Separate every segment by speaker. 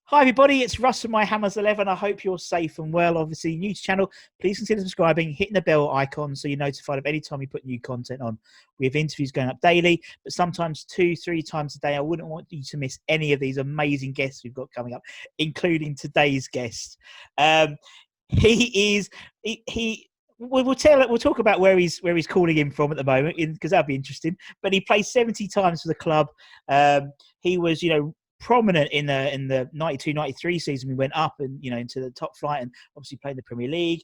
Speaker 1: Hi everybody, it's Russ from My Hammers 11. I hope you're safe and well. Obviously, new to the channel, please consider subscribing, hitting the bell icon so you're notified of any time we put new content on. We have interviews going up daily, but sometimes 2-3 times a day. I wouldn't want you to miss any of these amazing guests we've got coming up, including today's guest. We'll talk about where he's calling in from at the moment, because that'll be interesting. But he played 70 times for the club. He was, prominent in the 92-93 season. We went up and into the top flight, and obviously played in the Premier League.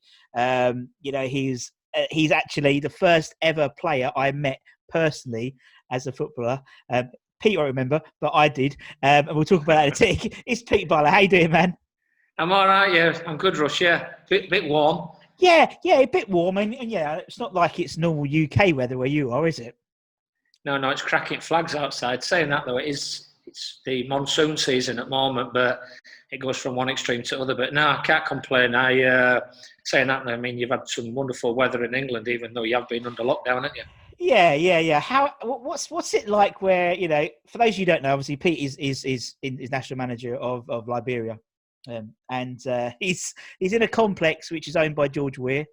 Speaker 1: He's actually the first ever player I met personally as a footballer. Pete, I remember, but I did. And we'll talk about that in a tick. It's Peter Butler. How you doing, man?
Speaker 2: I'm all right, yeah. I'm good, Russ, yeah. Bit warm.
Speaker 1: Yeah, a bit warm. And yeah, it's not like it's normal UK weather where you are, is it?
Speaker 2: No, it's cracking flags outside. Saying that, though, it's the monsoon season at the moment, but it goes from one extreme to the other. But no, I can't complain. Saying that, I mean, you've had some wonderful weather in England, even though you have been under lockdown, haven't you?
Speaker 1: Yeah. What's it like where, for those of you who don't know, obviously Pete is national manager of Liberia. And he's in a complex which is owned by George Weir,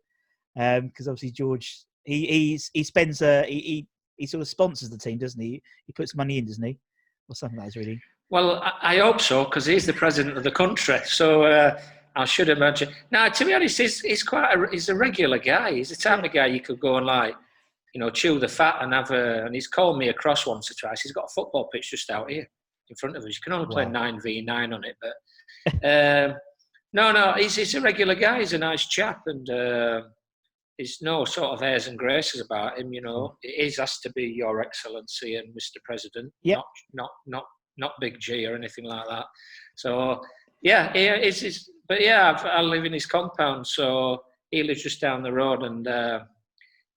Speaker 1: because obviously George he sort of sponsors the team, doesn't he? He puts money in, doesn't he, or something like that, really?
Speaker 2: Well, I hope so, because he's the president of the country, so I should imagine. Now, to be honest, he's a regular guy. He's the type of guy you could go and chew the fat and have and he's called me across once or twice. He's got a football pitch just out here in front of us. You can only play 9v9 on it, but no, he's a regular guy. He's a nice chap, and there's no sort of airs and graces about him. It has to be Your Excellency and Mr. President, not Big G or anything like that. So yeah, I live in his compound, so he lives just down the road, and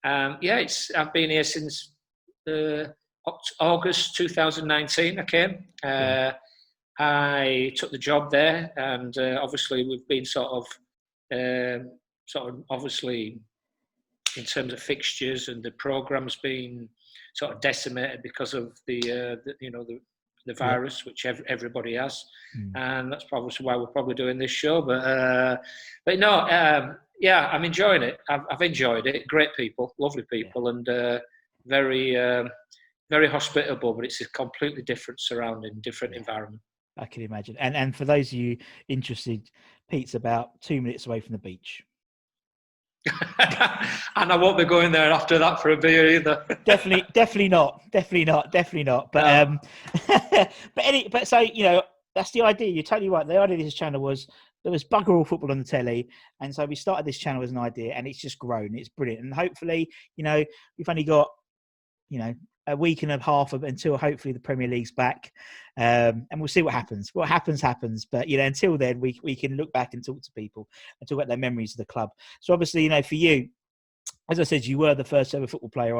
Speaker 2: I've been here since August 2019. I came. I took the job there, and obviously we've been sort of obviously in terms of fixtures, and the program's been sort of decimated because of the virus, which everybody has, and that's probably why we're probably doing this show. But no, I'm enjoying it. I've enjoyed it. Great people, lovely people, and very very hospitable. But it's a completely different surrounding, different environment.
Speaker 1: I can imagine. And for those of you interested, Pete's about 2 minutes away from the beach.
Speaker 2: And I won't be going there after that for a beer either.
Speaker 1: Definitely not. But so that's the idea. You're totally right. The idea of this channel was there was bugger all football on the telly, and so we started this channel as an idea, and it's just grown. It's brilliant, and hopefully, we've only got a week and a half until hopefully the Premier League's back, and we'll see what happens. What happens. But until then, we can look back and talk to people and talk about their memories of the club. So obviously, for you, as I said, you were the first ever football player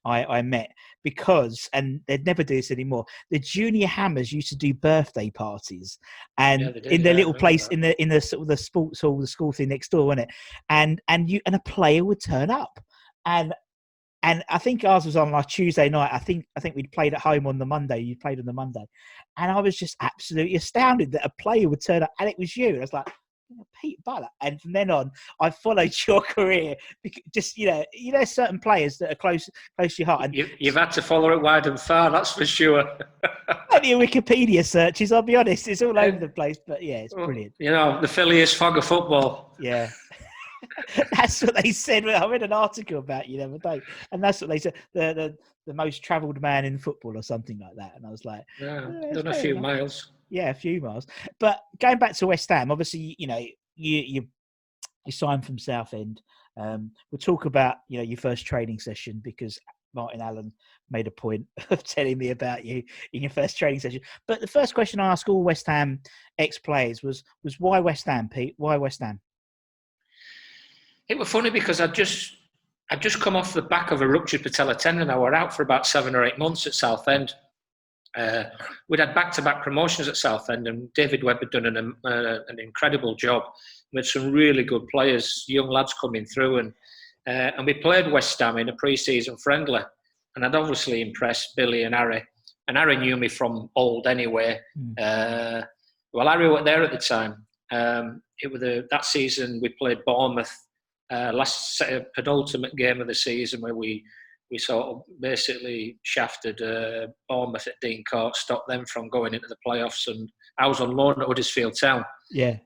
Speaker 1: I met, because, and they'd never do this anymore, the junior Hammers used to do birthday parties, and in their little place in the sort of the sports hall, the school thing next door, wasn't it? And a player would turn up, and I think ours was on like Tuesday night. I think we'd played at home on the Monday. You played on the Monday, and I was just absolutely astounded that a player would turn up, and it was you. And I was like, Pete Butler. And from then on, I followed your career. Just certain players that are close to your heart. And
Speaker 2: you've had to follow it wide and far, that's for sure.
Speaker 1: Plenty of Wikipedia searches. I'll be honest, it's all over the place. But yeah, it's brilliant.
Speaker 2: The Phileas Fogg of football.
Speaker 1: Yeah. That's what they said. I read an article about you the other day, and that's what they said, the most travelled man in football or something like that. And I was like,
Speaker 2: done a few miles.
Speaker 1: Yeah, a few miles. But going back to West Ham, obviously, you signed from Southend. We'll talk about your first training session, because Martin Allen made a point of telling me about you in your first training session. But the first question I ask all West Ham ex-players was why West Ham, Pete? Why West Ham?
Speaker 2: It was funny because I'd just come off the back of a ruptured patella tendon. I were out for about 7 or 8 months at Southend. We'd had back-to-back promotions at Southend, and David Webb had done an incredible job. We had some really good players, young lads coming through, and we played West Ham in a pre-season friendly, and I'd obviously impressed Billy and Harry. And Harry knew me from old anyway. Well, Harry was there at the time. It was that season we played Bournemouth, penultimate game of the season, where we sort of basically shafted Bournemouth at Dean Court, stopped them from going into the playoffs, and I was on loan at Huddersfield Town.
Speaker 1: Yeah.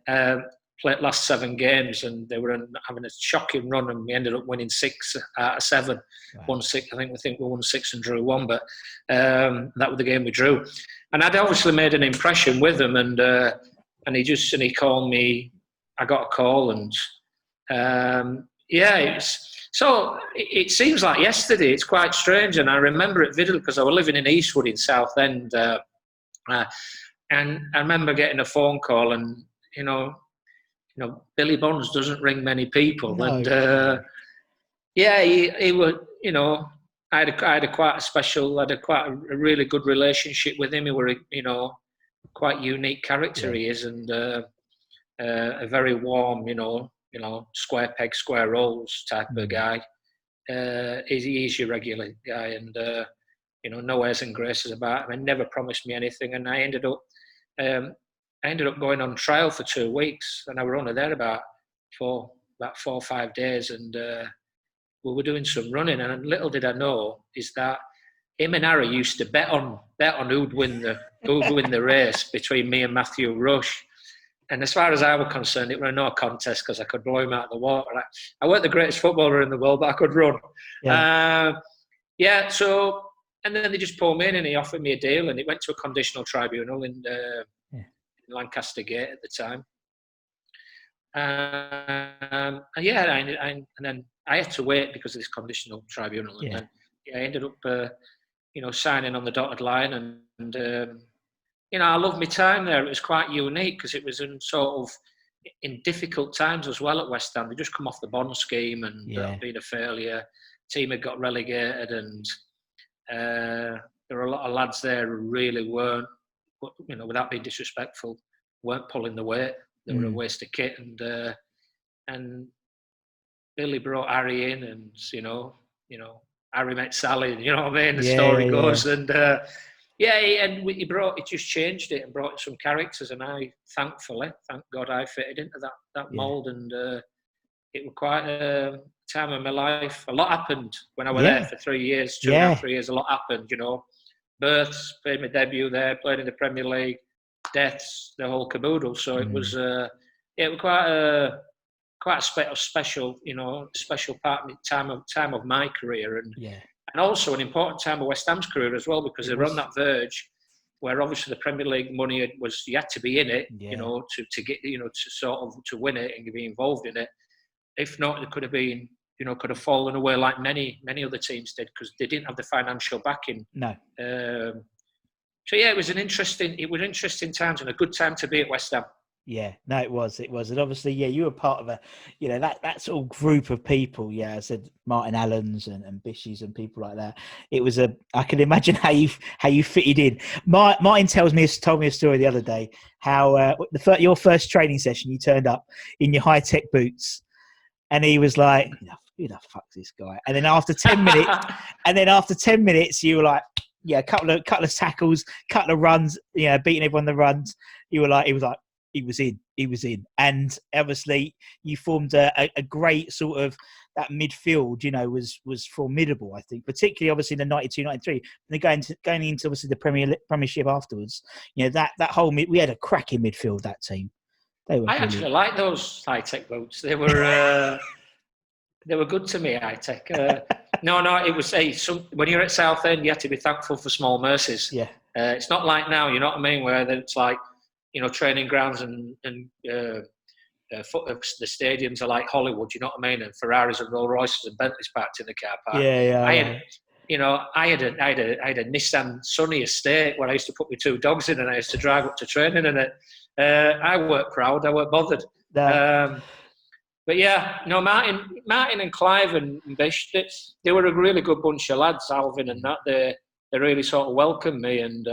Speaker 2: Played last 7 games, and they were having a shocking run, and we ended up winning 6 out of 7.
Speaker 1: Wow.
Speaker 2: Won 6. I think we won 6 and drew 1, but that was the game we drew. And I'd obviously made an impression with him, and he called me. I got a call, and it seems like yesterday. It's quite strange, and I remember it vividly because I was living in Eastwood in Southend, and I remember getting a phone call, and Billy Bonds doesn't ring many people,
Speaker 1: No.
Speaker 2: and he was. I had a quite a really good relationship with him. He were quite unique character he is, and a very warm, square peg, square holes type of guy. He's your regular guy, and no airs and graces about him, and never promised me anything. And I ended up going on trial for 2 weeks, and I were only there about 4 or 5 days, and we were doing some running. And little did I know is that him and Harry used to bet on who'd win the race between me and Matthew Rush. And as far as I was concerned, it was no contest because I could blow him out of the water. I weren't the greatest footballer in the world, but I could run. So, and then they just pulled me in, and he offered me a deal, and it went to a conditional tribunal in Lancaster Gate at the time. And then I had to wait because of this conditional tribunal. And then I ended up, signing on the dotted line. And I loved my time there. It was quite unique because it was in difficult times as well at West Ham. They just come off the bond scheme and been a failure. Team had got relegated, and there were a lot of lads there who really weren't, without being disrespectful, weren't pulling the weight. They were a waste of kit, and Billy brought Harry in, and Harry met Sally. You know what I mean? The story goes, and he just changed it and brought some characters, and I thank God, I fitted into that mould, and it was quite a time of my life. A lot happened when I was there for 3 years, 2.5, 3 years. A lot happened, Births, played my debut there, played in the Premier League, deaths, the whole caboodle. So it was quite a special, special time of my career, and also an important time of West Ham's career as well, because they were on that verge where obviously the Premier League money you had to be in it, to get, to win it and be involved in it. If not, it could have fallen away like many other teams did, because they didn't have the financial backing.
Speaker 1: No.
Speaker 2: It was interesting times, and a good time to be at West Ham.
Speaker 1: Yeah, no, it was, and obviously, you were part of that sort of group of people. I said Martin Allens and Bishies and people like that. It was I can imagine how you fitted in. Martin told me a story the other day how your first training session, you turned up in your high tech boots, and he was like, "Who the fuck's this guy?" And then after 10 minutes, you were like, a couple of tackles, couple of runs, beating everyone on the runs. You were like, he was in. And obviously you formed a great sort of, that midfield, was formidable, I think, particularly obviously in the 92, 93. And then going into obviously the Premiership afterwards, that whole, we had a cracking midfield, that team. They were brilliant.
Speaker 2: Actually like those high-tech boots. They were good to me, high-tech. No, it was, when you're at Southend, you have to be thankful for small mercies.
Speaker 1: Yeah.
Speaker 2: It's not like now, you know what I mean, where it's like, training grounds and the stadiums are like Hollywood, you know what I mean, and Ferraris and Rolls Royces and Bentleys parked in the car park. I had a Nissan Sunny estate where I used to put my 2 dogs in, and I used to drive up to training in it. I weren't proud, I weren't bothered.
Speaker 1: No.
Speaker 2: Martin and Clive and Bish, they were a really good bunch of lads, Alvin and that. They really sort of welcomed me, and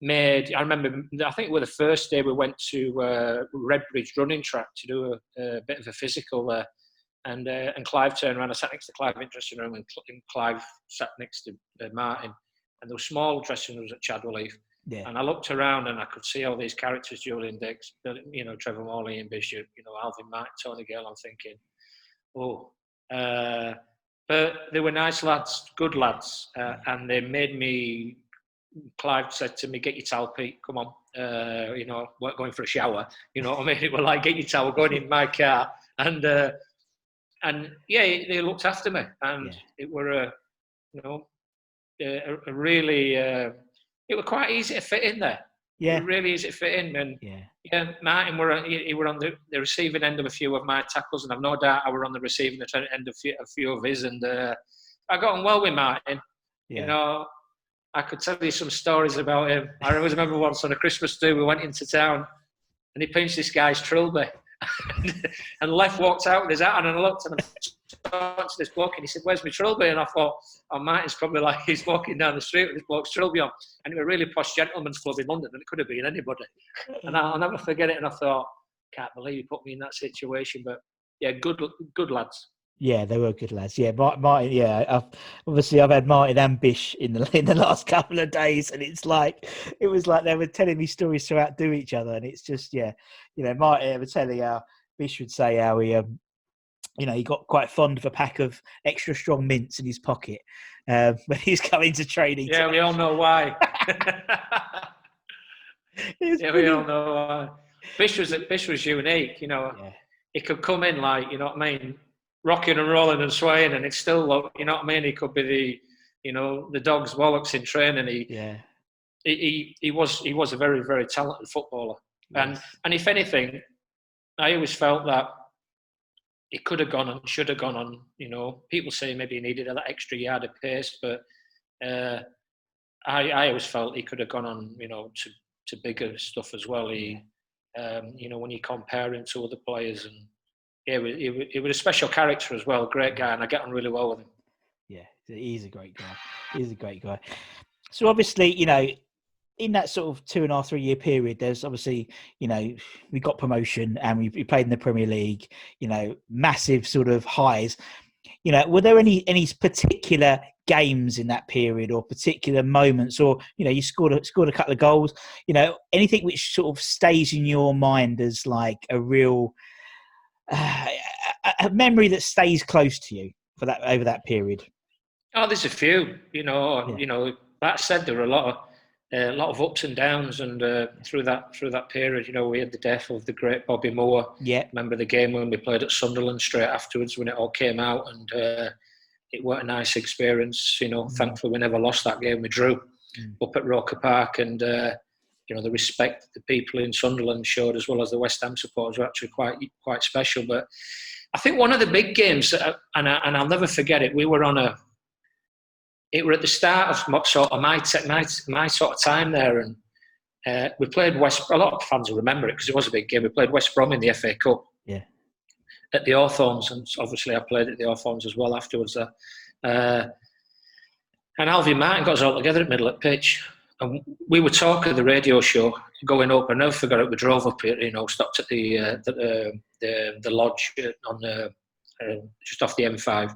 Speaker 2: I remember, I think it was the first day we went to Redbridge running track to do a bit of a physical there, and Clive turned around. I sat next to Clive in dressing room, and Clive sat next to Martin, and there were small dressing rooms at Chadwell Heath.
Speaker 1: Yeah.
Speaker 2: And I looked around and I could see all these characters, Julian Dix, Trevor Morley and Bishop, Alvin Mack, Tony Gale. I'm thinking, but they were nice lads, good lads, and they made me. Clive said to me, "Get your towel, Pete. Come on, we're going for a shower." You know what I mean? It was like, "Get your towel, going in my car," and they looked after me, and it were a really. It was quite easy to fit in there.
Speaker 1: Yeah,
Speaker 2: it was really easy to fit in, and Martin were on the receiving end of a few of my tackles, and I've no doubt I were on the receiving end of a few of his, and I got on well with Martin.
Speaker 1: Yeah.
Speaker 2: I could tell you some stories about him. I always remember once on a Christmas do, we went into town, and he pinched this guy's trilby, and left walked out with his hat on, and I looked and I talked to this bloke, and he said, "Where's my trilby?" And I thought, Martin's probably like he's walking down the street with this bloke's trilby on, and it was a really posh gentleman's club in London, and it could have been anybody. And I'll never forget it. And I thought, can't believe he put me in that situation. But yeah, good lads.
Speaker 1: Yeah, they were good lads. Yeah, Martin. Yeah, I've had Martin and Bish in the last couple of days, and it was like they were telling me stories to outdo each other, and it's just Martin would tell you how Bish would say how he got quite fond of a pack of extra strong mints in his pocket when he's coming to training.
Speaker 2: Yeah, we all know why. We all know why. Bish was unique. He could come in like, you know what I mean, rocking and rolling and swaying, and it's still look, you know what I mean. He could be the dog's bollocks in training. He was a very, very talented footballer, yes. and if anything, I always felt that he could have gone and should have gone on. People say maybe he needed that extra yard of pace, but I always felt he could have gone on, to bigger stuff as well. When you compare him to other players, and he was a special character as well, great guy, and I get on really well with him.
Speaker 1: Yeah, he's a great guy. So obviously, in that sort of 2.5, 3 year period, there's obviously, we got promotion and we played in the Premier League, massive sort of highs. Were there any particular games in that period or particular moments, or you scored a couple of goals, anything which sort of stays in your mind as like a real a memory that stays close to you for that over that period?
Speaker 2: Oh, there's a few. That said, there were a lot of ups and downs, and through that period, we had the death of the great Bobby Moore.
Speaker 1: Yeah,
Speaker 2: remember the game when we played at Sunderland straight afterwards when it all came out, and it wasn't a nice experience. Thankfully we never lost that game. We drew up at Roker Park, and the respect the people in Sunderland showed, as well as the West Ham supporters, were actually quite special. But I think one of the big games, and I'll never forget it. It were at the start of sort of my sort of time there, and we played West. A lot of fans will remember it because it was a big game. We played West Brom in the FA Cup.
Speaker 1: Yeah.
Speaker 2: At the Hawthorns, and obviously I played at the Hawthorns as well afterwards. And Alvin Martin got us all together at middle of pitch, and we were talking the radio show going up. I never forgot it. We drove up here, stopped at the lodge on just off the M5.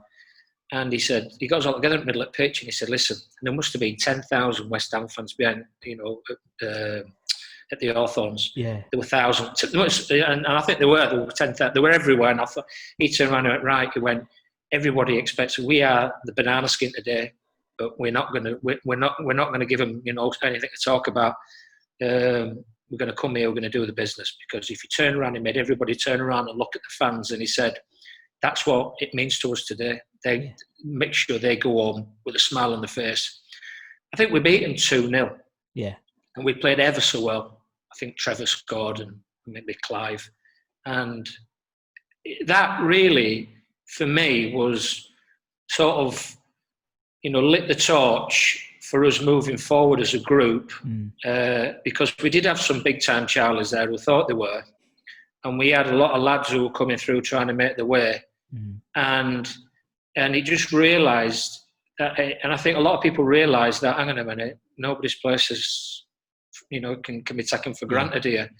Speaker 2: And he said, he got us all together in the middle of the pitch, and he said, listen, there must have been 10,000 West Ham fans behind, at the Hawthorns.
Speaker 1: Yeah.
Speaker 2: There were thousands. And I think there were 10,000. They were everywhere. And I thought, he turned around and went, right, he went, everybody expects, we are the banana skin today, but we're not going to give them, anything to talk about. We're going to come here, we're going to do the business. Because if you turn around, he made everybody turn around and look at the fans, and he said, that's what it means to us today. They make sure they go home with a smile on their face. I think we beat them 2-0.
Speaker 1: Yeah.
Speaker 2: And we played ever so well. I think Trevor scored and maybe Clive. And that really, for me, was sort of, lit the torch for us moving forward as a group. Because we did have some big-time Charlies there who thought they were. And we had a lot of lads who were coming through trying to make their way. And he just realised that, and I think a lot of people realised that, hang on a minute, nobody's place is, can be taken for granted here.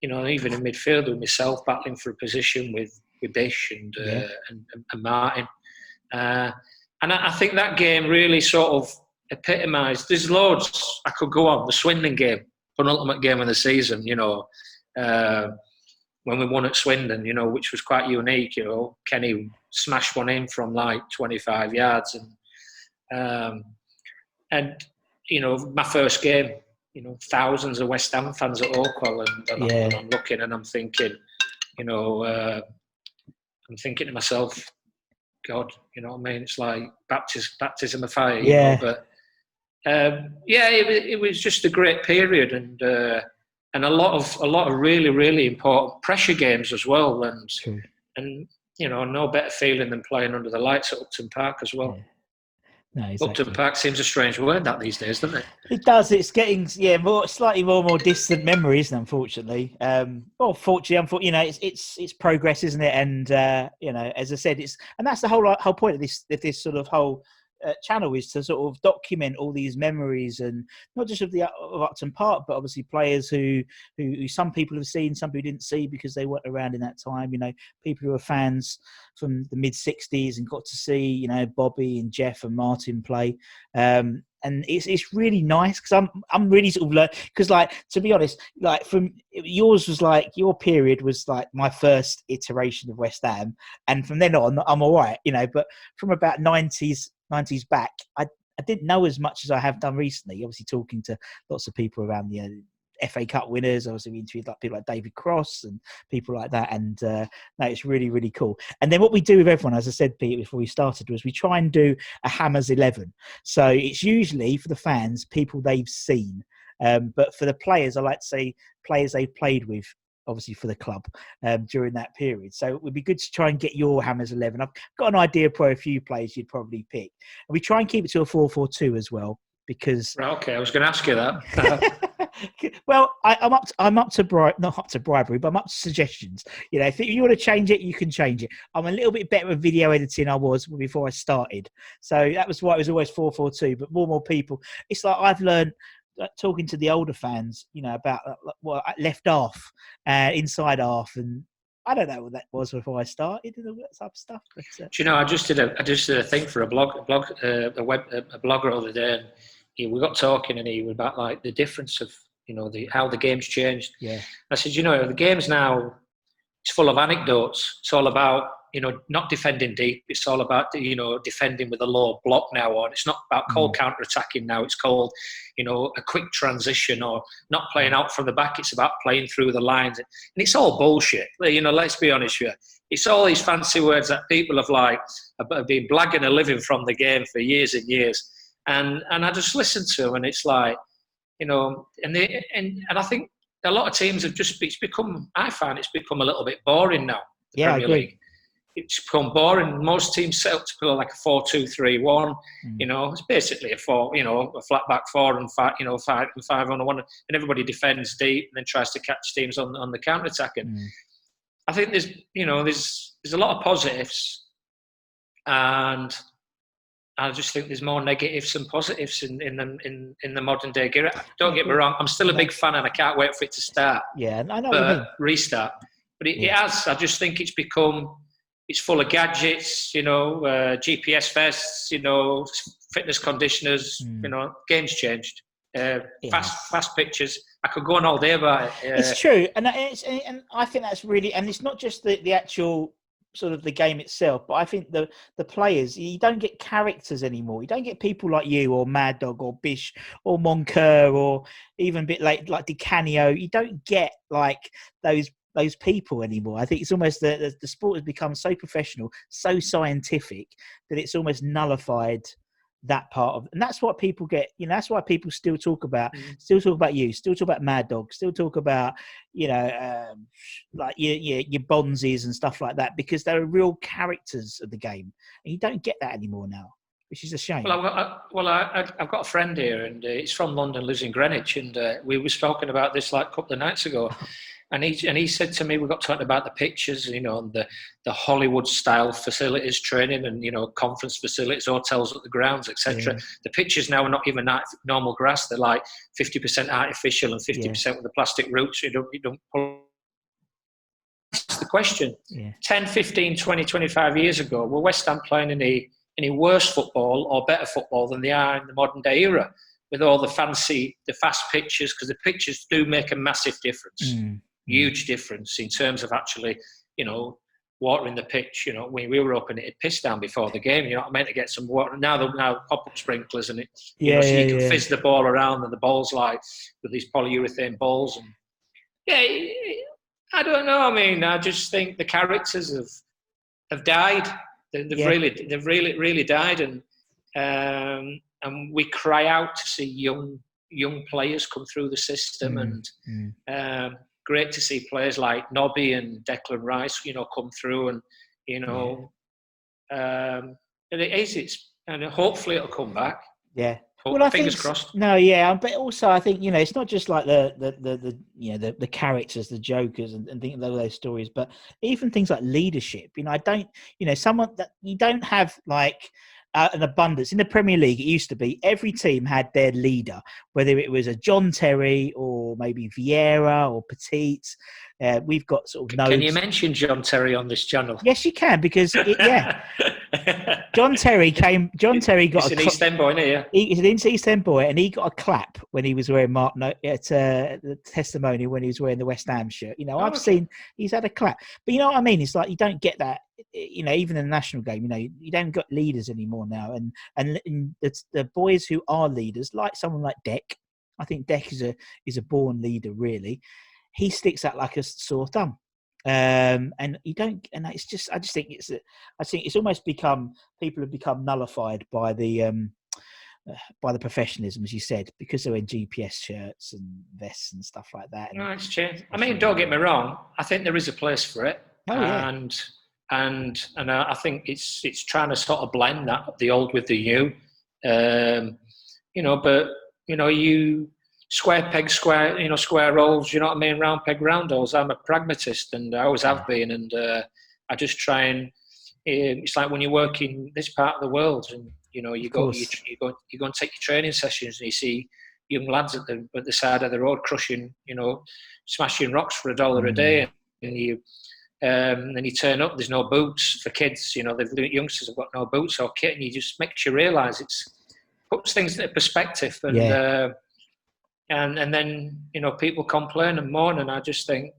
Speaker 2: Even in midfield with myself battling for a position with Bish and Martin. And I think that game really sort of epitomised. There's loads I could go on. The Swindon game, penultimate game of the season, when we won at Swindon, which was quite unique. Kenny smashed one in from like 25 yards, and my first game, thousands of West Ham fans at Oakwell, and I'm looking and I'm thinking, I'm thinking to myself, God, it's like baptism of fire, but it was just a great period, and a lot of really, really important pressure games as well, and no better feeling than playing under the lights at Upton Park as well.
Speaker 1: Yeah. No, exactly.
Speaker 2: Upton Park seems a strange word that these days, doesn't it?
Speaker 1: It does. It's getting slightly more distant memory, isn't it, unfortunately? Unfortunately, it's progress, isn't it? And as I said, and that's the whole point of this sort of whole channel, is to sort of document all these memories, and not just of Upton Park, but obviously players who some people have seen, some people didn't see because they weren't around in that time. People who are fans from the mid '60s and got to see Bobby and Jeff and Martin play. And it's really nice, because I'm really sort of learning, because to be honest, from yours was your period was like my first iteration of West Ham, and from then on I'm all right, but from about 90s back, I didn't know as much as I have done recently, obviously talking to lots of people around the FA Cup winners. Obviously we interviewed people like David Cross and people like that, and no, it's really, really cool. And then what we do with everyone, as I said, Pete, before we started, was we try and do a Hammers 11. So it's usually, for the fans, people they've seen, but for the players, I like to say players they've played with, obviously for the club during that period. So it would be good to try and get your Hammers 11. I've got an idea for a few players you'd probably pick, and we try and keep it to a 4-4-2 as well, because
Speaker 2: okay, I was going to ask you that.
Speaker 1: well, I'm up to not up to bribery, but I'm up to suggestions. If you want to change it, you can change it. I'm a little bit better at video editing I was before I started, so that was why it was always 4-4-2. But more people, it's like I've learned, talking to the older fans, about left half, inside half, and I don't know what that was before I started and all that type of stuff. But,
Speaker 2: do you know, I just did a thing for a blogger the other day, and we got talking, and he was about the difference of how the game's changed.
Speaker 1: Yeah,
Speaker 2: I said, the game's now, it's full of anecdotes. It's all about not defending deep. It's all about defending with a low block now, or it's not about cold counter-attacking now. It's called a quick transition, or not playing out from the back. It's about playing through the lines, and it's all bullshit. Let's be honest here. It's all these fancy words that people have been blagging a living from the game for years and years, and I just listen to them, and it's like, and I think a lot of teams have I find it's become a little bit boring now. The Premier League. It's become boring. Most teams set up to play like a 4-2-3-1. It's basically a flat back four and five, 5 on one, and everybody defends deep and then tries to catch teams on the counter attack. And I think there's a lot of positives, and I just think there's more negatives than positives in the modern day era. Don't get me wrong, I'm still a big fan, and I can't wait for it to start.
Speaker 1: Yeah, I know what you mean.
Speaker 2: Restart. But it has. I just think it's full of gadgets, GPS vests, fitness conditioners. Game's changed. Fast pictures. I could go on all day about it.
Speaker 1: It's true, and I think that's really, and it's not just the actual sort of the game itself, but I think the players, you don't get characters anymore. You don't get people like you or Mad Dog or Bish or Moncur or even a bit like Di Canio. You don't get those people anymore. I think it's almost the sport has become so professional, so scientific, that it's almost nullified that part of, and that's what people get. That's why people still talk about you, still talk about Mad Dog, still talk about like your Bonzis and stuff like that, because they're real characters of the game, and you don't get that anymore now, which is a shame.
Speaker 2: I've got a friend here, and he's from London, lives in Greenwich, and we were talking about this like a couple of nights ago. And he said to me, we got talking about the pitches, and the Hollywood style facilities, training, and conference facilities, hotels at the grounds, etc. Yeah. The pitches now are not even normal grass; they're like 50% artificial and 50% with the plastic roots. You don't pull. That's the question. 10, 15, 20, 25 years ago, were West Ham playing in the any worse football or better football than they are in the modern day era, with all the fast pitches, because the pitches do make a massive difference, huge difference in terms of actually, watering the pitch. When we were up and it pissed down before the game, I meant to get some water. Now pop-up sprinklers and it, you can fizz the ball around and the balls like with these polyurethane balls. And I don't know. I mean, I just think the characters have died. They've really died, and we cry out to see young players come through the system, and great to see players like Nobby and Declan Rice, come through, and and and hopefully it'll come back.
Speaker 1: Yeah.
Speaker 2: Fingers crossed.
Speaker 1: No, but also I think it's not just like the characters, the jokers, and thinking of those stories, but even things like leadership. I don't, someone that you don't have like an abundance in the Premier League. It used to be every team had their leader, whether it was a John Terry or maybe Vieira or Petit. We've got sort of
Speaker 2: Can you mention John Terry on this channel?
Speaker 1: Yes, you can, because John Terry got
Speaker 2: he's an East End boy, isn't he? Yeah.
Speaker 1: He's an East End boy, and he got a clap when he was wearing at the testimony when he was wearing the West Ham shirt. I've seen he's had a clap, but you know what I mean. It's like you don't get that. Even in the national game, you don't got leaders anymore now, and it's the boys who are leaders, like someone like Deck. I think Deck is a born leader, really. He sticks out like a sore thumb, and you don't. And it's just, I think it's almost become, people have become nullified by the professionalism, as you said, because they're in GPS shirts and vests and stuff like that.
Speaker 2: No, it's changed. I mean, don't get me wrong. I think there is a place for it, and I think it's trying to sort of blend the old with the new, but you. Square peg, square holes, you know what I mean? Round peg, round holes. I'm a pragmatist, and I always have been. And I just try and it's like when you work in this part of the world, and you go and take your training sessions, and you see young lads at the side of the road crushing, smashing rocks for $1 a day, and you then you turn up. There's no boots for kids. The youngsters have got no boots or kit, and you just makes you realise puts things into perspective, and. And then, people complain and moan, and I just think,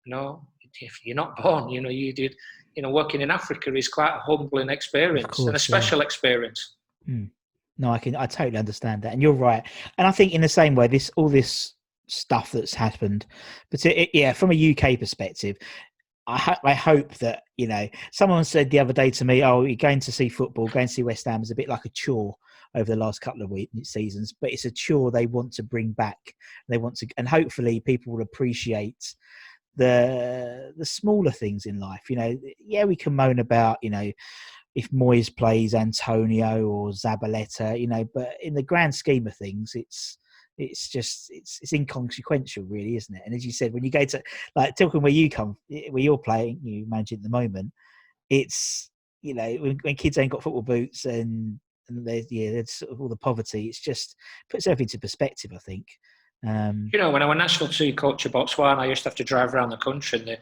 Speaker 2: if you're not born, you did, working in Africa is quite a humbling experience, and a special experience.
Speaker 1: No, I totally understand that, and you're right. And I think in the same way, all this stuff that's happened, but from a UK perspective, I hope that, someone said the other day to me, "Oh, you're going to see football, going to see West Ham is a bit like a chore over the last couple of seasons," but it's a chore they want to bring back. They want to, and hopefully people will appreciate the smaller things in life. We can moan about, if Moyes plays Antonio or Zabaleta, but in the grand scheme of things, it's inconsequential, really, isn't it? And as you said, when you go to like Tilcombe, where you're playing, you manage at the moment, it's when kids ain't got football boots and there's sort of all the poverty. It's just puts everything into perspective, I think.
Speaker 2: When I was national team coach of Botswana, I used to have to drive around the country,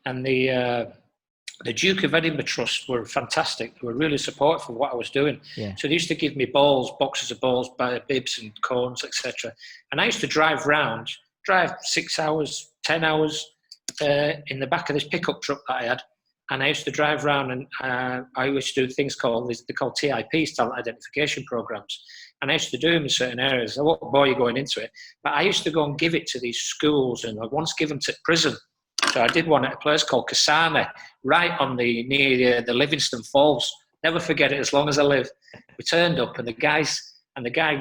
Speaker 2: and the Duke of Edinburgh Trust were fantastic. They were really supportive of what I was doing.
Speaker 1: Yeah.
Speaker 2: So they used to give me boxes of balls, bibs and cones, etc. And I used to drive 6 hours, 10 hours in the back of this pickup truck that I had. And I used to drive around, and I used to do things called TIPs, talent identification programs. And I used to do them in certain areas. I won't bore you going into it, but I used to go and give it to these schools, and I once give them to prison. So I did one at a place called Kasane, right on near the Livingston Falls. Never forget it as long as I live. We turned up, and the guy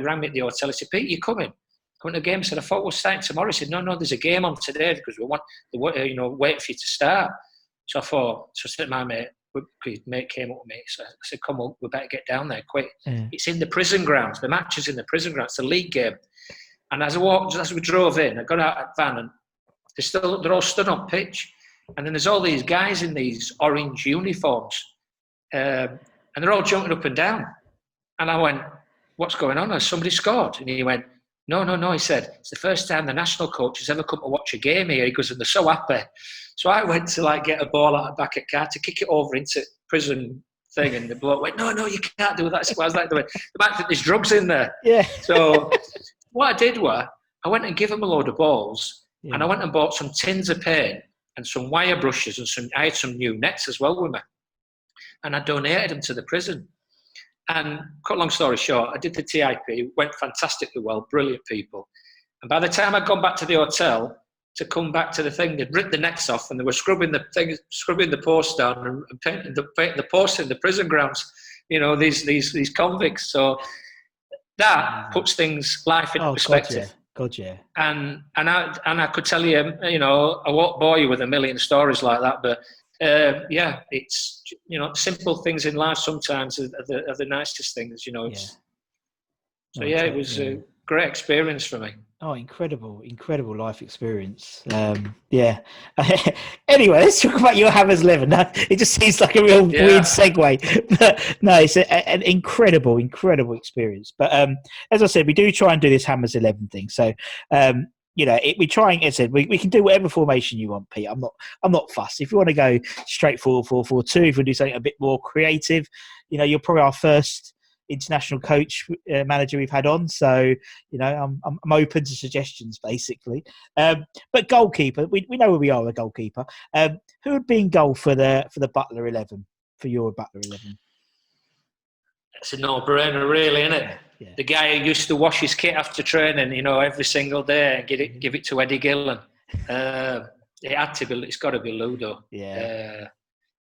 Speaker 2: rang me at the hotel. He said, "Pete, you coming? Coming to the game?" I said, "I thought we're starting tomorrow." He said, "No, there's a game on today because we want wait for you to start." So I said to my mate, his mate came up with me. So I said, "Come on, we better get down there quick." It's in the prison grounds. The match is in the prison grounds. It's a league game. And as we drove in, I got out of the van, and they're all stood on pitch. And then there's all these guys in these orange uniforms. And they're all jumping up and down. And I went, "What's going on? Has somebody scored?" And he went, No. He said, "It's the first time the national coach has ever come to watch a game here." He goes, "And they're so happy." So I went to get a ball out of the back of the car to kick it over into prison thing, and the bloke went, no, you can't do that. I was like, there might think there's drugs in there.
Speaker 1: Yeah.
Speaker 2: So what I did was, I went and gave him a load of balls,
Speaker 1: Yeah.
Speaker 2: and I went and bought some tins of paint and some wire brushes, and I had some new nets as well with me. And I donated them to the prison. And cut long story short, I did the TIP, went fantastically well, brilliant people. And by the time I'd gone back to the hotel to come back to the thing, they'd ripped the nets off and they were scrubbing the post down and painting the post in the prison grounds. You know, these convicts. So that puts life into perspective.
Speaker 1: God, yeah.
Speaker 2: And I could tell you, you know, I won't bore you with a million stories like that, but it's, you know, simple things in life sometimes are the nicest things, you know. It was a great experience for me.
Speaker 1: Oh, incredible life experience. Anyway, let's talk about your Hammers 11. No, it just seems like a real weird segue. But no, it's an incredible experience. But as I said, we do try and do this Hammers 11 thing. So, you know, we try and, as I said, we can do whatever formation you want, Pete. I'm not fussed. If you want to go straight 4-4-2, if we do something a bit more creative, you know, you're probably our first international coach manager we've had on, so you know I'm open to suggestions basically. But goalkeeper, we know where we are. A goalkeeper. Who would be in goal for the Butler 11, for your Butler 11?
Speaker 2: It's a no-brainer, really, isn't it?
Speaker 1: Yeah.
Speaker 2: The guy who used to wash his kit after training, you know, every single day and give it to Eddie Gillen. It's got to be Ludo.
Speaker 1: Yeah.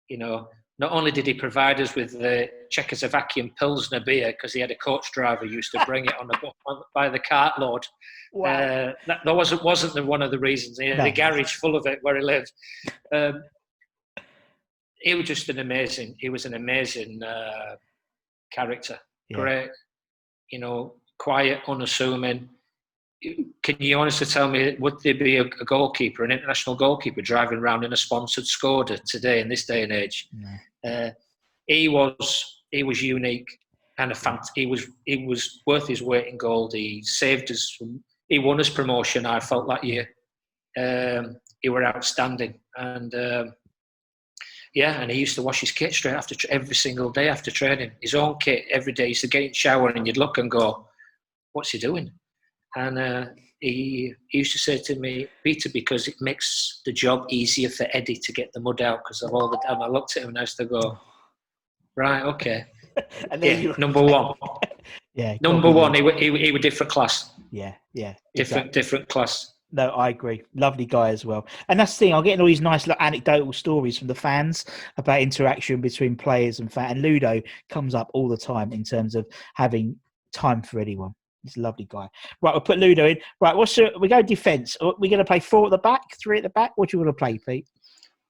Speaker 2: You know, not only did he provide us with the Czechoslovakian Pilsner beer, because he had a coach driver who used to bring it by the cartload.
Speaker 1: Wow.
Speaker 2: That wasn't one of the reasons. He had a garage full of it where he lived. He was just an amazing character. Yeah. Great, you know, quiet, unassuming. Can you honestly tell me, would there be a goalkeeper, an international goalkeeper, driving around in a sponsored Skoda today in this day and age? No. He was unique, and he was worth his weight in gold. He saved us. He won us promotion, I felt, that year. He were outstanding, and and he used to wash his kit straight after every single day after training. His own kit every day. He used to get in the shower and you'd look and go, "What's he doing?" And he used to say to me, "Peter, because it makes the job easier for Eddie to get the mud out because of all the time." I looked at him and I used to go, "Right, okay."
Speaker 1: And then
Speaker 2: number one. Number one, he was different class.
Speaker 1: Yeah.
Speaker 2: Different class.
Speaker 1: No, I agree. Lovely guy as well. And that's the thing, I'm getting all these nice anecdotal stories from the fans about interaction between players and fans. And Ludo comes up all the time in terms of having time for anyone. He's a lovely guy. Right, we'll put Ludo in. Right, we go defence. Are we going to play 4 at the back, 3 at the back? What do you want to play, Pete?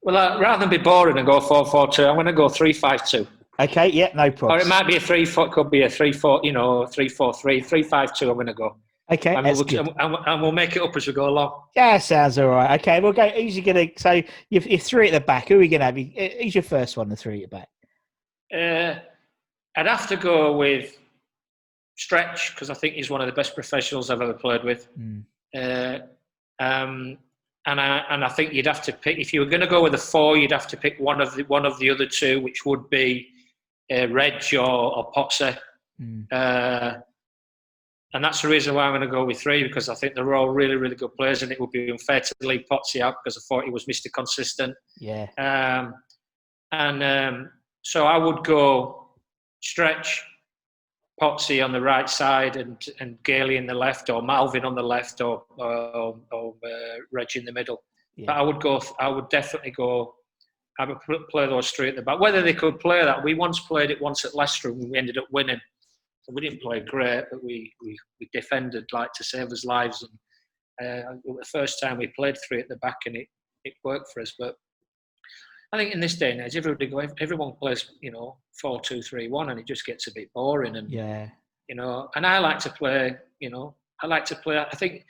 Speaker 2: Well, rather than be boring and go 4-4-2, I'm going to go 3-5-2.
Speaker 1: Okay, yeah, no problem.
Speaker 2: Or it might be a 3-4, could be a 3-4, 3-4-3, 3-5-2. I'm going to go.
Speaker 1: Okay,
Speaker 2: and we'll make it up as we go along.
Speaker 1: Yeah, sounds all right. Okay, we'll go. Who's you going to? So you're 3 at the back. Who are we going to have? Who's your first one? The 3 at the back.
Speaker 2: I'd have to go with Stretch, because I think he's one of the best professionals I've ever played with. And I think you'd have to pick, if you were going to go with a 4, you'd have to pick one of the other 2, which would be Reg or Potsy. And that's the reason why I'm going to go with 3, because I think they're all really, really good players, and it would be unfair to leave Potsy out because I thought he was Mr. Consistent.
Speaker 1: Yeah.
Speaker 2: So I would go Stretch, Potsy on the right side, and Gailey in the left, or Malvin on the left, or Reg in the middle. Yeah. But I would definitely go. I would play those 3 at the back. Whether they could play that, we once played it once at Leicester, and we ended up winning. So we didn't play great, but we defended like to save us lives. And the first time we played 3 at the back, and it worked for us. But I think in this day and age, everyone plays, 4-2-3-1, and it just gets a bit boring. And and I like to play. I think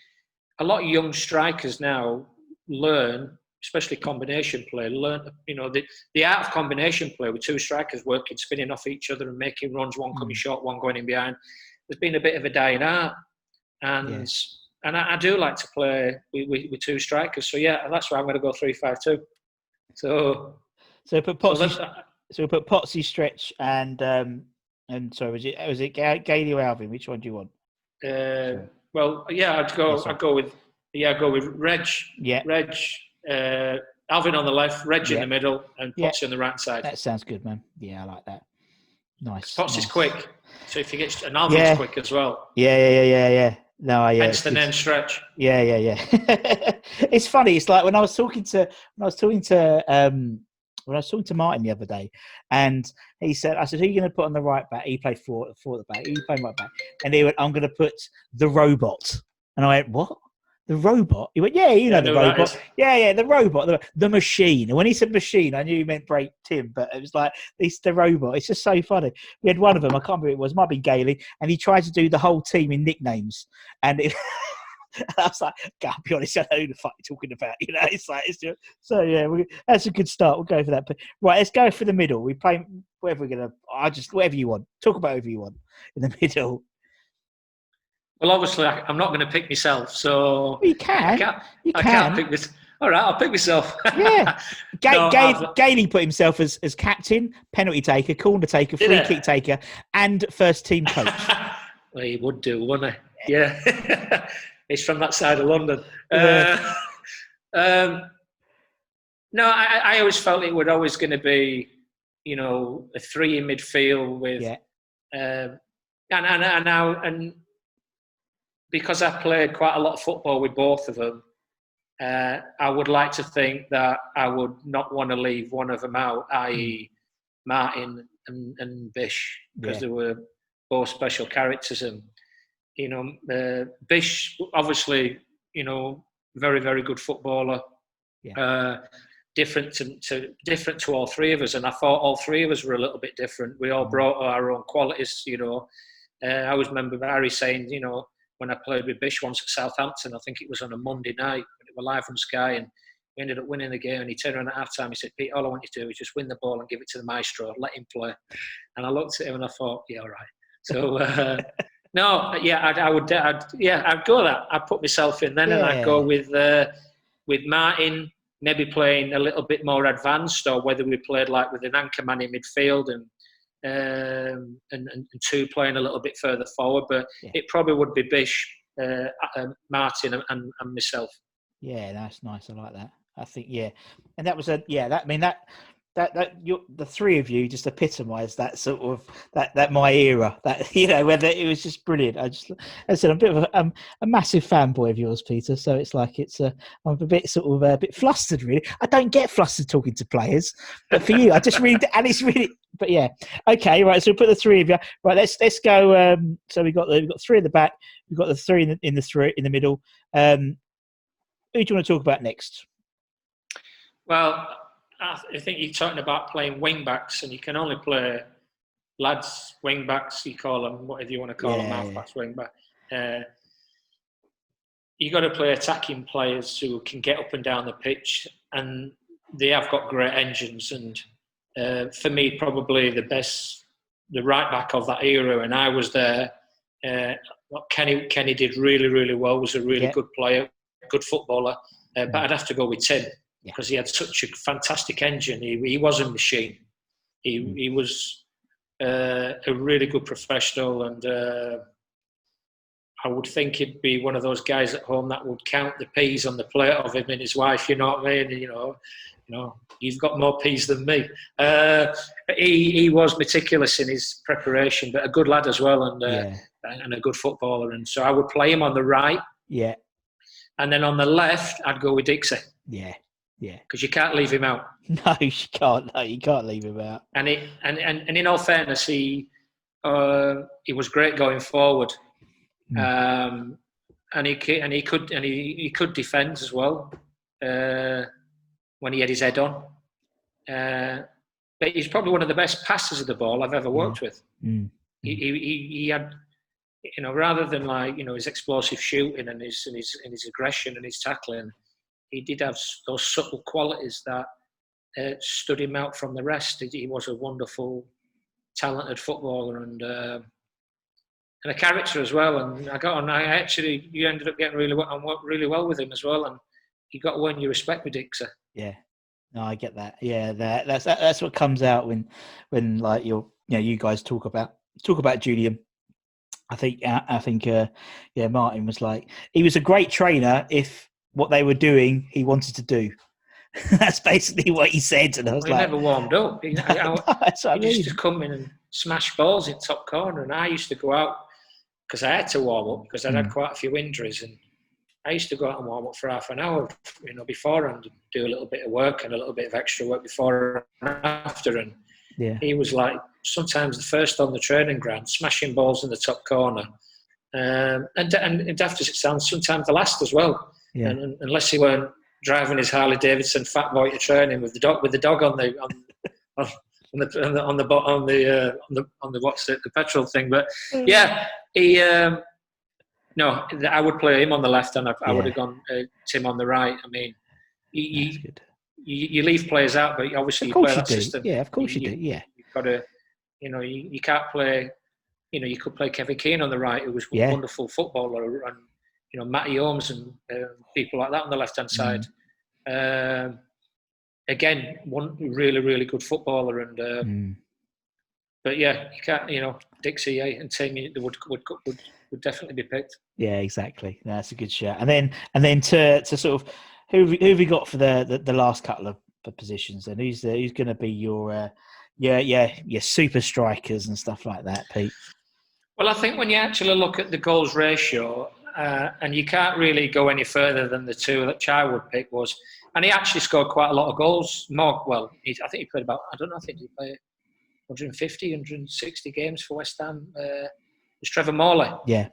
Speaker 2: a lot of young strikers now learn, especially combination play. The art of combination play with 2 strikers working, spinning off each other and making runs, one coming short, one going in behind. There's been a bit of a dying art, and I do like to play with 2 strikers. So that's why I'm going to go 3-5-2. So
Speaker 1: put Potsy. So we put Potsy, Stretch, and sorry, was it Gailey or Alvin? Which one do you want?
Speaker 2: Well, yeah, I'd go with Reg.
Speaker 1: Yeah.
Speaker 2: Reg. Alvin on the left, Reg in the middle, and Potsy on the right side.
Speaker 1: That sounds good, man. Yeah, I like that. Nice.
Speaker 2: Potsy's quick, so if you get and Alvin's quick as well.
Speaker 1: Yeah. No, yeah.
Speaker 2: Hence the name Stretch.
Speaker 1: Yeah. It's funny. It's like when I was talking to Martin the other day, and I said, "Who are you going to put on the right back?" He played for the back. Who you playing right back? And he went, "I'm going to put the robot." And I went, "What? The robot?" He went, "Yeah, the robot. Yeah, the robot, the machine." And when he said machine, I knew he meant Break Tim, but it was like, it's the robot. It's just so funny. We had one of them, I can't remember who it was, it might be Gailey, and he tried to do the whole team in nicknames. And I was like, "I'll be honest, I know who the fuck you're talking about." It's like, so yeah, that's a good start. We'll go for that. But right, let's go for the middle. We play whatever we're going to, whatever you want. Talk about whoever you want in the middle.
Speaker 2: Well, obviously, I'm not going to pick myself, so
Speaker 1: you can.
Speaker 2: I can't pick this. All right, I'll pick myself.
Speaker 1: Yeah, Gailey put himself as captain, penalty taker, corner taker, free kick taker, and first team coach.
Speaker 2: Well, he would do, wouldn't he? Yeah, he's from that side of London. No, I always felt it was always going to be, a three in midfield with, and because I played quite a lot of football with both of them, I would like to think that I would not want to leave one of them out, i.e. Martin and Bish, because they were both special characters. And, Bish, obviously, very, very good footballer. Yeah. Different to all three of us. And I thought all three of us were a little bit different. We all brought our own qualities, I always remember Barry saying, when I played with Bish once at Southampton, I think it was on a Monday night, when it were live from Sky, and we ended up winning the game, and he turned around at half-time, he said, "Pete, all I want you to do is just win the ball and give it to the maestro, let him play." And I looked at him and I thought, yeah, all right. So, I'd go that. I'd put myself in then, and I'd go with Martin, maybe playing a little bit more advanced, or whether we played like with an anchor man in midfield and two playing a little bit further forward, but it probably would be Bish, Martin, and myself.
Speaker 1: Yeah, that's nice. I like that. I think and that was the three of you just epitomised that sort of that my era. That whether it was just brilliant. I said I'm a bit of a massive fanboy of yours, Peter. So it's like I'm a bit sort of a bit flustered. Really, I don't get flustered talking to players, but for you, I just really and it's really. But yeah, okay, right. So we'll put the three of you. Right, let's go. So we've got three at the back. We've got the three in the middle. Who do you want to talk about next?
Speaker 2: Well, I think you're talking about playing wing backs, and you can only play lads wing backs. You call them whatever you want to call them, half backs, wing back. You got to play attacking players who can get up and down the pitch, and they have got great engines. And for me, probably the right back of that era, and I was there. Kenny did really, really well. Was a really good player, good footballer. But I'd have to go with Tim. Because he had such a fantastic engine. He was a machine. He was a really good professional, and I would think he'd be one of those guys at home that would count the peas on the plate of him and his wife. You know what I mean? You've got more peas than me. He was meticulous in his preparation, but a good lad as well, and a good footballer. And so I would play him on the right. Yeah. And then on the left, I'd go with Dixie. Yeah. Yeah, because you can't leave him out.
Speaker 1: No, you can't. No, you can't leave him out.
Speaker 2: And in all fairness, he was great going forward, and he could defend as well when he had his head on. But he's probably one of the best passers of the ball I've ever worked with. He had, rather than his explosive shooting and his aggression and his tackling. He did have those subtle qualities that stood him out from the rest. He was a wonderful, talented footballer and a character as well. And you ended up getting really well with him as well. And you got to earn your respect with Dixie.
Speaker 1: Yeah, No, I get that. Yeah, that's what comes out when like you guys talk about Julian. I think yeah, Martin was like, he was a great trainer if what they were doing he wanted to do. That's basically what he said, and I was
Speaker 2: Well, he
Speaker 1: like,
Speaker 2: never warmed up. He
Speaker 1: that's what I
Speaker 2: used
Speaker 1: mean.
Speaker 2: to come in and smash balls in top corner, and I used to go out because I had to warm up because I'd had quite a few injuries, and I used to go out and warm up for half an hour, beforehand, and do a little bit of work and a little bit of extra work before and after. And he was like sometimes the first on the training ground, smashing balls in the top corner, and after it sounds, sometimes the last as well.
Speaker 1: Yeah.
Speaker 2: And unless he weren't driving his Harley Davidson fat boy to training with the dog on the what's it, the petrol thing. But yeah, he. No, I would play him on the left, and I would have gone Tim on the right. I mean, you leave players out, but obviously you play that system.
Speaker 1: Yeah, of course you do. Yeah,
Speaker 2: you've got to, you can't play. You could play Kevin Keane on the right, who was a wonderful footballer, and Matty Holmes and people like that on the left hand side. Again, one really, really good footballer, and but yeah, you can't. Dixie and Tim would definitely be picked.
Speaker 1: Yeah, exactly. That's a good shout. And then to sort of who have we got for the last couple of positions? Then who's going to be your super strikers and stuff like that, Pete?
Speaker 2: Well, I think when you actually look at the goals ratio, and you can't really go any further than the two that Chai would pick and he actually scored quite a lot of goals. I think he played about, I don't know, I think he played 150, 160 games for West Ham. It was Trevor Morley.
Speaker 1: Yeah.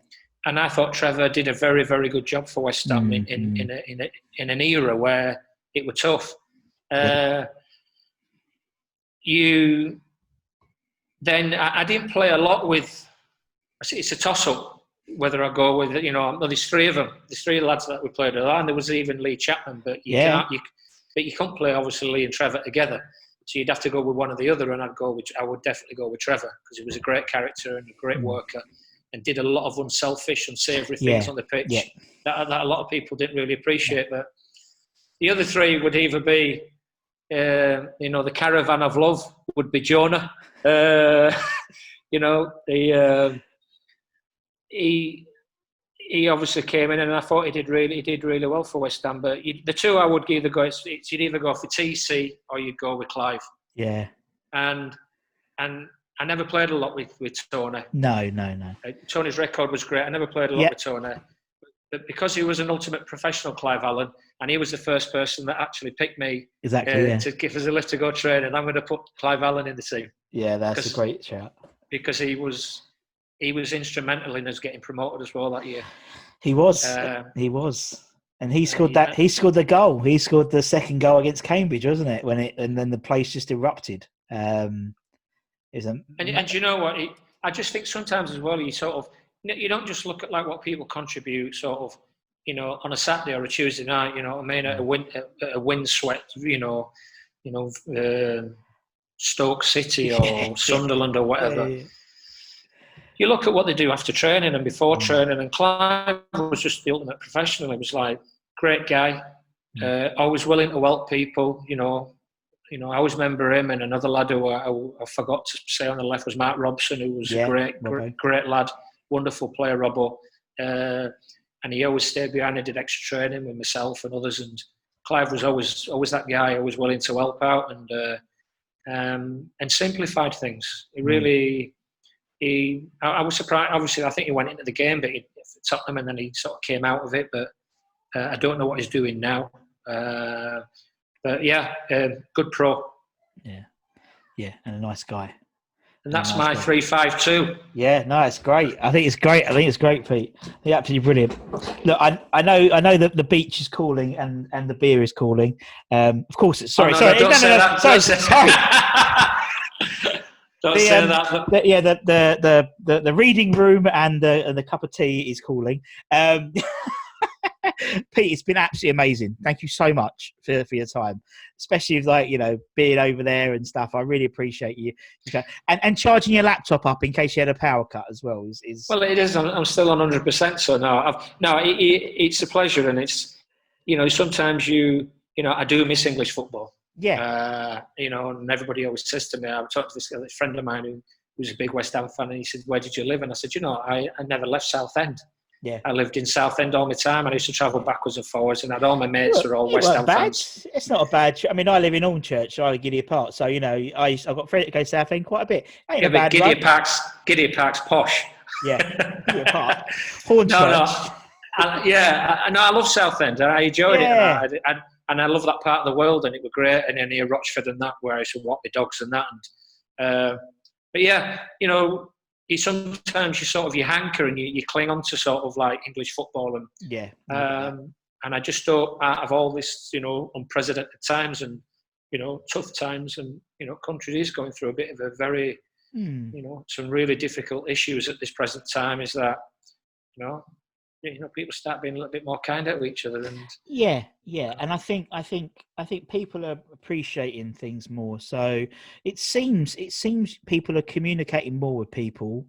Speaker 1: And
Speaker 2: I thought Trevor did a very, very good job for West Ham in an era where it was tough. I didn't play a lot with. It's a toss-up whether I go with there's three of them. There's three lads that we played with, and there was even Lee Chapman. But you can't play obviously Lee and Trevor together. So you'd have to go with one or the other, and I would definitely go with Trevor because he was a great character and a great worker, and did a lot of unselfish and savoury things on the pitch that a lot of people didn't really appreciate. But the other three would either be, the caravan of love would be Jonah. He obviously came in, and I thought he did really well for West Ham. But the two I would either go, you'd either go for TC or you'd go with Clive.
Speaker 1: Yeah.
Speaker 2: And I never played a lot with Tony.
Speaker 1: No.
Speaker 2: Tony's record was great. I never played a lot with Tony. But because he was an ultimate professional, Clive Allen, and he was the first person that actually picked me to give us a lift to go training, I'm going to put Clive Allen in the team.
Speaker 1: Yeah, that's a great shout.
Speaker 2: Because he was instrumental in us getting promoted as well that year.
Speaker 1: He was. And he scored that. He scored the goal. He scored the second goal against Cambridge, wasn't it? And then the place just erupted. And
Speaker 2: you know what? I just think sometimes as well, you don't just look at like what people contribute sort of, on a Saturday or a Tuesday night, at a windswept, Stoke City or Sunderland or whatever.
Speaker 1: Yeah.
Speaker 2: You look at what they do after training and before training, and Clive was just the ultimate professional. He was like, great guy, always willing to help people, I always remember him, and another lad who I forgot to say on the left was Mark Robson, who was a great lad, wonderful player, Robbo. And he always stayed behind and did extra training with myself and others. And Clive was always that guy, always willing to help out and simplified things. He really... I was surprised. Obviously, I think he went into the game, but for Tottenham, and then he sort of came out of it. But I don't know what he's doing now. But yeah, good pro.
Speaker 1: Yeah, and a nice guy.
Speaker 2: And that's my 3-5-2.
Speaker 1: Yeah, no, it's great. I think it's great, Pete. Yeah, absolutely brilliant. Look, I know that the beach is calling and the beer is calling. Of course, it's sorry.
Speaker 2: Sorry.
Speaker 1: The reading room and the cup of tea is calling. Pete, it's been absolutely amazing. Thank you so much for your time, especially with being over there and stuff. I really appreciate you and charging your laptop up in case you had a power cut as well.
Speaker 2: Well, it is. I'm still on 100%. So it's a pleasure, and it's sometimes I do miss English football. And everybody always says to me, I talked to this friend of mine who's a big West Ham fan, and he said, "Where did you live?" And I said, I never left Southend.
Speaker 1: Yeah.
Speaker 2: I lived in Southend all my time. I used to travel backwards and forwards, and all my mates were all West Ham fans.
Speaker 1: It's not a bad. I mean, I live in Hornchurch, so I live Gideon Park. So I've got friends that go to Southend quite a bit. Ain't a bad
Speaker 2: Gideon Park's posh.
Speaker 1: Yeah, Gideon Park, Hornchurch.
Speaker 2: I love Southend. I enjoyed it, and I love that part of the world, and it was great. And then near Rochford and that, where I used to walk the dogs and that. But yeah, sometimes you hanker and you cling on to sort of like English football and and I just thought, out of all this, unprecedented times and tough times, and country is going through a bit of a very some really difficult issues at this present time, is that people start being a little bit more kind to each other. And
Speaker 1: and I think people are appreciating things more. So it seems people are communicating more with people,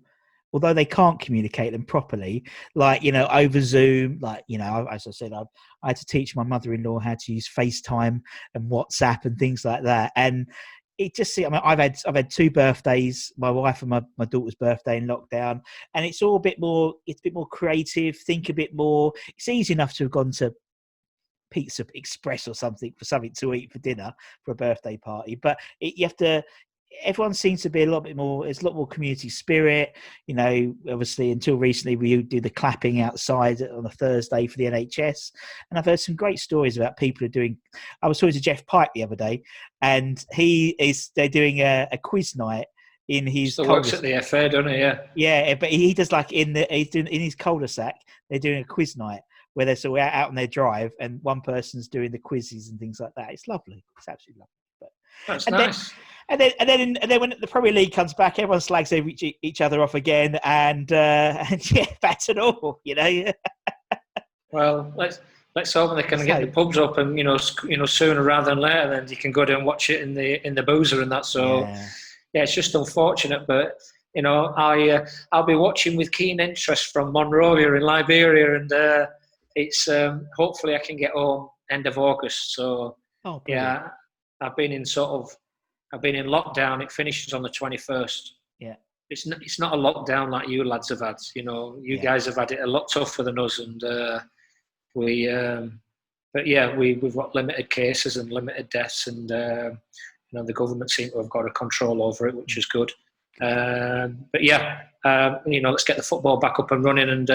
Speaker 1: although they can't communicate them properly, like over Zoom. Like as I said, I had to teach my mother-in-law how to use FaceTime and WhatsApp and things like that. And it just I've had 2 birthdays, my wife and my daughter's birthday in lockdown, and it's all a bit more creative, think a bit more. It's easy enough to have gone to Pizza Express or something for something to eat for dinner for a birthday party, but everyone seems to be a lot bit more. There's a lot more community spirit. Obviously, until recently, we do the clapping outside on a Thursday for the NHS, and I've heard some great stories about people who are doing. I was talking to Jeff Pike the other day, and they're doing a quiz night in his.
Speaker 2: Still works at the FA, doesn't he? Yeah.
Speaker 1: Yeah, but he does he's doing in his cul-de-sac. They're doing a quiz night where they're sort of out on their drive, and one person's doing the quizzes and things like that. It's lovely. It's absolutely lovely.
Speaker 2: That's nice.
Speaker 1: And then when the Premier League comes back, everyone slags each other off again, and back to normal.
Speaker 2: Well, let's hope they can get the pubs up, and sooner rather than later. Then you can go down and watch it in the boozer and that. So it's just unfortunate, but I'll be watching with keen interest from Monrovia in Liberia, and it's hopefully I can get home end of August. So I've been in lockdown. It finishes on the 21st.
Speaker 1: Yeah.
Speaker 2: It's not a lockdown like you lads have had. You guys have had it a lot tougher than us, and we've got limited cases and limited deaths, and the government seem to have got a control over it, which is good. Let's get the football back up and running, and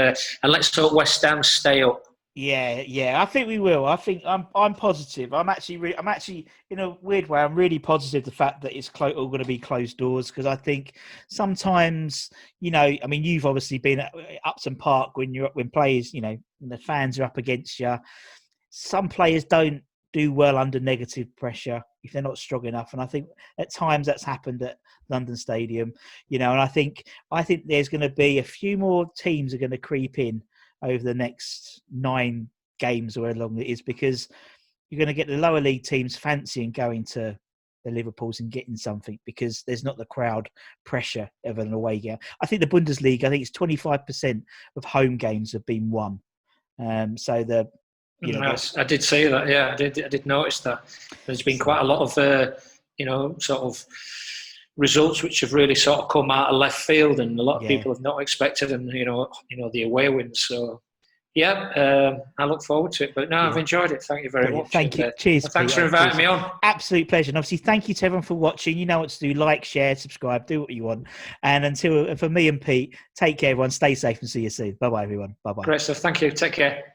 Speaker 2: let's hope West Ham stay up.
Speaker 1: Yeah. I think we will. I think I'm positive. I'm actually in a weird way, I'm really positive the fact that it's all going to be closed doors, because I think sometimes, you've obviously been at Upton Park when players, the fans are up against you. Some players don't do well under negative pressure if they're not strong enough, and I think at times that's happened at London Stadium. And I think there's going to be a few more teams are going to creep in over the next 9 games or however long it is, because you're going to get the lower league teams fancying going to the Liverpools and getting something, because there's not the crowd pressure of an away game. I think the Bundesliga, I think it's 25% of home games have been won. I did see that. Yeah, I did notice that. There's been quite a lot of sort of results which have really sort of come out of left field, and a lot of people have not expected, and the away wins. So I look forward to it. But no, I've enjoyed it. Thank you very much. Thank you. Cheers.
Speaker 2: Thanks for inviting me on.
Speaker 1: Absolute pleasure. And obviously, thank you to everyone for watching. You know what to do: like, share, subscribe, do what you want. And for me and Pete, take care, everyone. Stay safe, and see you soon. Bye bye, everyone. Bye bye.
Speaker 2: Great stuff. Thank you. Take care.